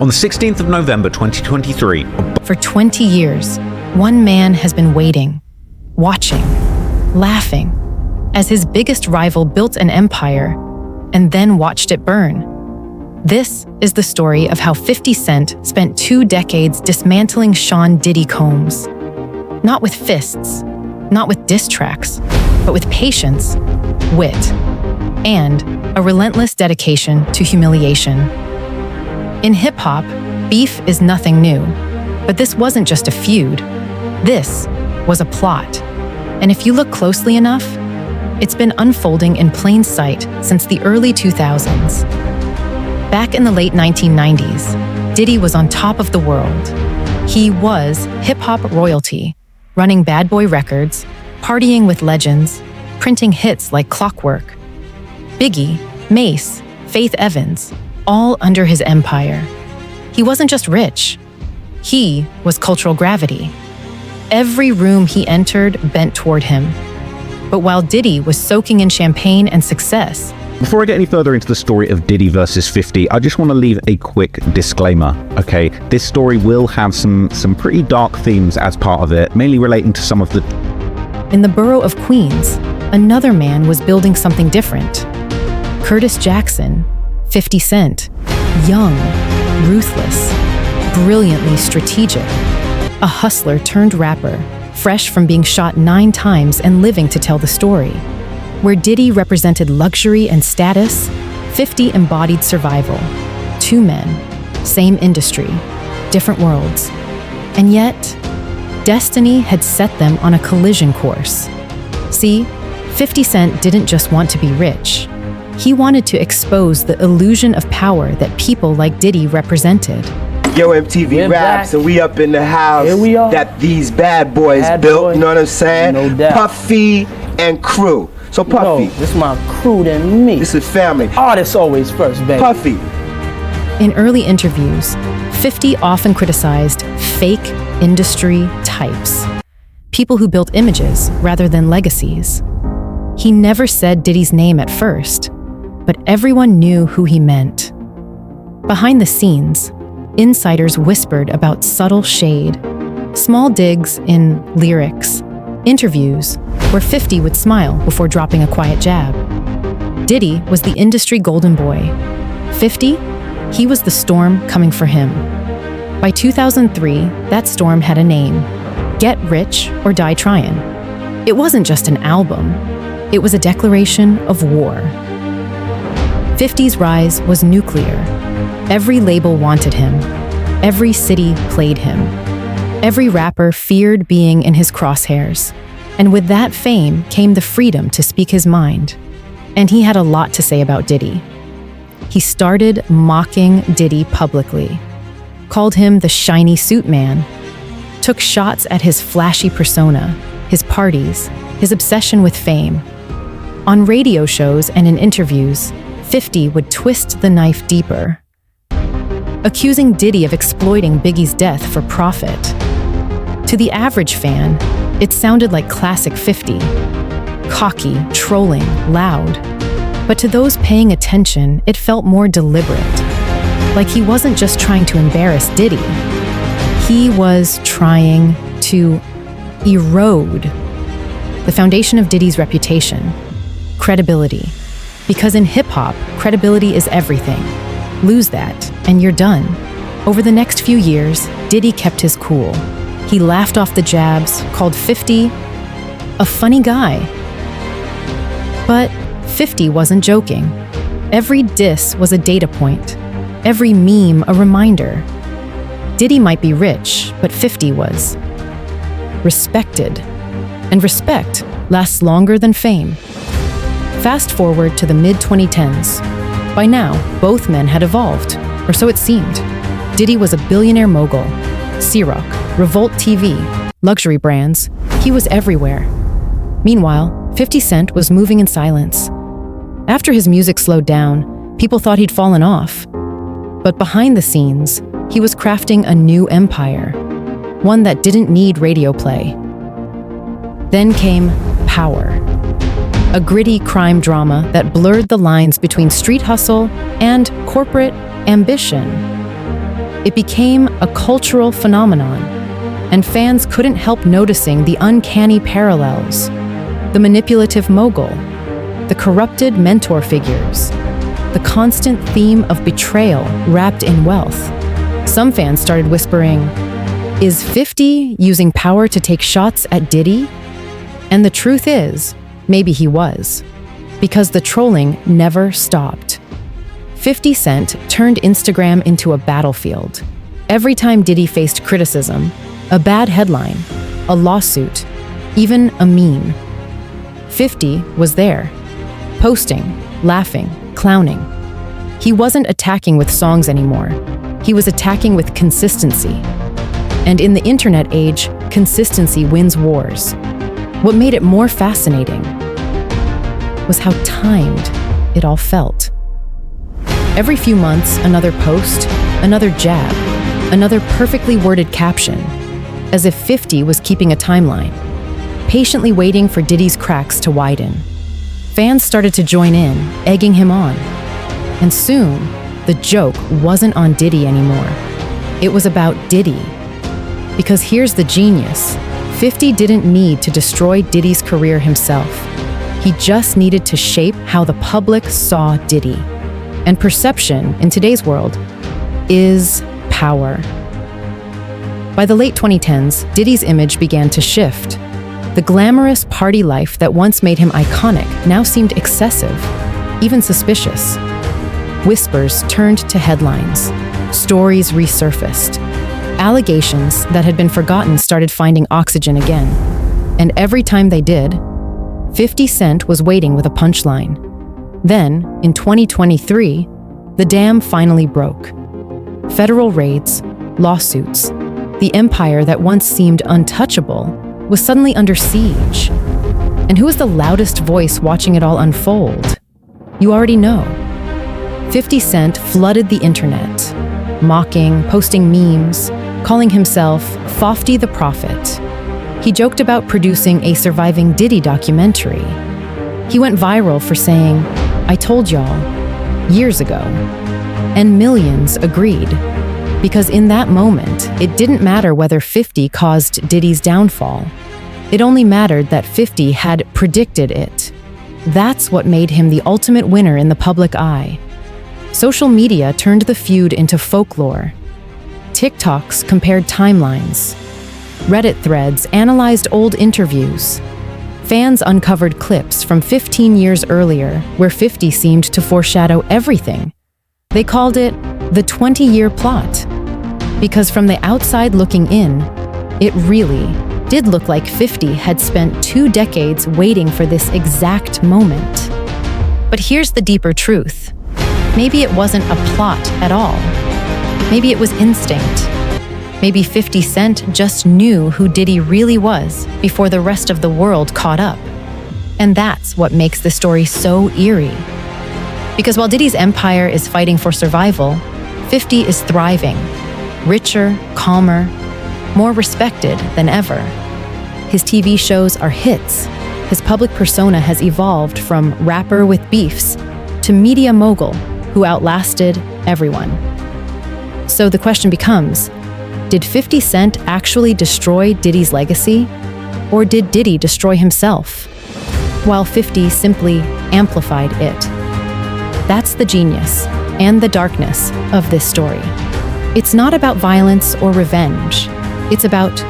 On the 16th of November 2023, For 20 years, one man has been waiting, watching, laughing, as his biggest rival built an empire and then watched it burn. This is the story of how 50 Cent spent 2 decades dismantling Sean Diddy Combs. Not with fists, not with diss tracks, but with patience, wit, and a relentless dedication to humiliation. In hip-hop, beef is nothing new, but this wasn't just a feud. This was a plot. And if you look closely enough, it's been unfolding in plain sight since the early 2000s. Back in the late 1990s, Diddy was on top of the world. He was hip-hop royalty, running Bad Boy Records, partying with legends, printing hits like clockwork. Biggie, Mace, Faith Evans, all under his empire. He wasn't just rich. He was cultural gravity. Every room he entered bent toward him. But while Diddy was soaking in champagne and success, before I get any further into the story of Diddy versus 50, I just want to leave a quick disclaimer, okay? This story will have some pretty dark themes as part of it, mainly relating to some of the... In the borough of Queens, another man was building something different. Curtis Jackson, 50 Cent, young, ruthless, brilliantly strategic, a hustler turned rapper, fresh from being shot 9 times and living to tell the story. Where Diddy represented luxury and status, 50 embodied survival. 2 men, same industry, different worlds. And yet, destiny had set them on a collision course. See, 50 Cent didn't just want to be rich. He wanted to expose the illusion of power that people like Diddy represented. Yo, MTV Raps, and we up in the house. Here we are. That these bad boys built, you know what I'm saying? No doubt. Puffy and crew. So Puffy. No, this is my crew than me. This is family. Artists always first, baby. Puffy. In early interviews, 50 often criticized fake industry types, people who built images rather than legacies. He never said Diddy's name at first, but everyone knew who he meant. Behind the scenes, insiders whispered about subtle shade, small digs in lyrics, interviews where 50 would smile before dropping a quiet jab. Diddy was the industry golden boy. 50, he was the storm coming for him. By 2003, that storm had a name: Get Rich or Die Tryin'. It wasn't just an album, it was a declaration of war. 50's rise was nuclear. Every label wanted him. Every city played him. Every rapper feared being in his crosshairs. And with that fame came the freedom to speak his mind. And he had a lot to say about Diddy. He started mocking Diddy publicly, called him the shiny suit man, took shots at his flashy persona, his parties, his obsession with fame. On radio shows and in interviews, 50 would twist the knife deeper, accusing Diddy of exploiting Biggie's death for profit. To the average fan, it sounded like classic 50, cocky, trolling, loud. But to those paying attention, it felt more deliberate, like he wasn't just trying to embarrass Diddy. He was trying to erode the foundation of Diddy's reputation, credibility. Because in hip-hop, credibility is everything. Lose that, and you're done. Over the next few years, Diddy kept his cool. He laughed off the jabs, called 50 a funny guy. But 50 wasn't joking. Every diss was a data point, every meme a reminder. Diddy might be rich, but 50 was respected. And respect lasts longer than fame. Fast forward to the mid-2010s. By now, both men had evolved, or so it seemed. Diddy was a billionaire mogul. C-Rock, Revolt TV, luxury brands. He was everywhere. Meanwhile, 50 Cent was moving in silence. After his music slowed down, people thought he'd fallen off. But behind the scenes, he was crafting a new empire, one that didn't need radio play. Then came Power, a gritty crime drama that blurred the lines between street hustle and corporate ambition. It became a cultural phenomenon, and fans couldn't help noticing the uncanny parallels: the manipulative mogul, the corrupted mentor figures, the constant theme of betrayal wrapped in wealth. Some fans started whispering, "Is 50 using power to take shots at Diddy?" And the truth is, maybe he was, because the trolling never stopped. 50 Cent turned Instagram into a battlefield. Every time Diddy faced criticism, a bad headline, a lawsuit, even a meme, 50 was there, posting, laughing, clowning. He wasn't attacking with songs anymore. He was attacking with consistency. And in the internet age, consistency wins wars. What made it more fascinating was how timed it all felt. Every few months, another post, another jab, another perfectly worded caption, as if 50 was keeping a timeline, patiently waiting for Diddy's cracks to widen. Fans started to join in, egging him on. And soon, the joke wasn't on Diddy anymore. It was about Diddy. Because here's the genius: 50 didn't need to destroy Diddy's career himself. He just needed to shape how the public saw Diddy. And perception, in today's world, is power. By the late 2010s, Diddy's image began to shift. The glamorous party life that once made him iconic now seemed excessive, even suspicious. Whispers turned to headlines. Stories resurfaced. Allegations that had been forgotten started finding oxygen again. And every time they did, 50 Cent was waiting with a punchline. Then, in 2023, the dam finally broke. Federal raids, lawsuits, the empire that once seemed untouchable was suddenly under siege. And who was the loudest voice watching it all unfold? You already know. 50 Cent flooded the internet, mocking, posting memes, calling himself Fofty the Prophet. He joked about producing a surviving Diddy documentary. He went viral for saying, "I told y'all," years ago. And millions agreed. Because in that moment, it didn't matter whether 50 caused Diddy's downfall. It only mattered that 50 had predicted it. That's what made him the ultimate winner in the public eye. Social media turned the feud into folklore. TikToks compared timelines. Reddit threads analyzed old interviews. Fans uncovered clips from 15 years earlier where 50 seemed to foreshadow everything. They called it the 20-year plot. Because from the outside looking in, it really did look like 50 had spent 2 decades waiting for this exact moment. But here's the deeper truth. Maybe it wasn't a plot at all. Maybe it was instinct. Maybe 50 Cent just knew who Diddy really was before the rest of the world caught up. And that's what makes the story so eerie. Because while Diddy's empire is fighting for survival, 50 is thriving, richer, calmer, more respected than ever. His TV shows are hits. His public persona has evolved from rapper with beefs to media mogul who outlasted everyone. So the question becomes, did 50 Cent actually destroy Diddy's legacy? Or did Diddy destroy himself, while 50 simply amplified it? That's the genius and the darkness of this story. It's not about violence or revenge. It's about